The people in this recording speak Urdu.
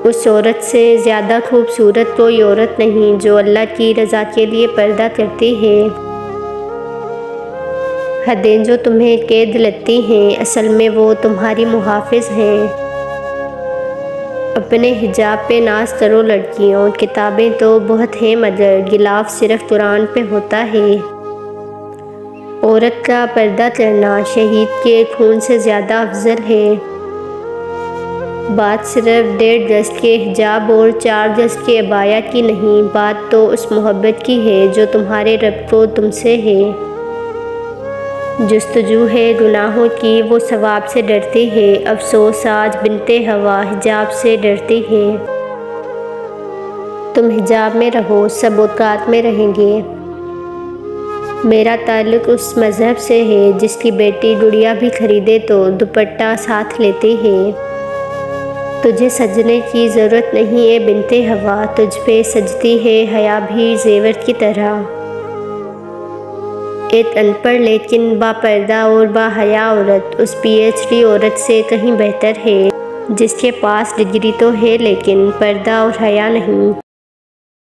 اس عورت سے زیادہ خوبصورت کوئی عورت نہیں جو اللہ کی رضا کے لیے پردہ کرتی ہے۔ حدیں جو تمہیں قید لگتی ہیں اصل میں وہ تمہاری محافظ ہیں۔ اپنے حجاب پہ ناز کرو لڑکیوں، کتابیں تو بہت ہیں مگر غلاف صرف قرآن پہ ہوتا ہے۔ عورت کا پردہ کرنا شہید کے خون سے زیادہ افضل ہے۔ بات صرف 1.5 گز کے حجاب اور 4 گز کے عبایا کی نہیں، بات تو اس محبت کی ہے جو تمہارے رب کو تم سے ہے۔ جستجو ہے گناہوں کی وہ ثواب سے ڈرتی ہے، افسوس آج بنت ہوا حجاب سے ڈرتی ہے۔ تم حجاب میں رہو، سب اوقات میں رہیں گے۔ میرا تعلق اس مذہب سے ہے جس کی بیٹی گڑیا بھی خریدے تو دوپٹہ ساتھ لیتی ہے۔ تجھے سجنے کی ضرورت نہیں اے بنت ہوا، تجھ پہ سجتی ہے حیا بھی زیور کی طرح۔ ایک ان پڑھ لیکن با پردہ اور با حیا عورت اس پی ایچ ڈی عورت سے کہیں بہتر ہے جس کے پاس ڈگری تو ہے لیکن پردہ اور حیا نہیں۔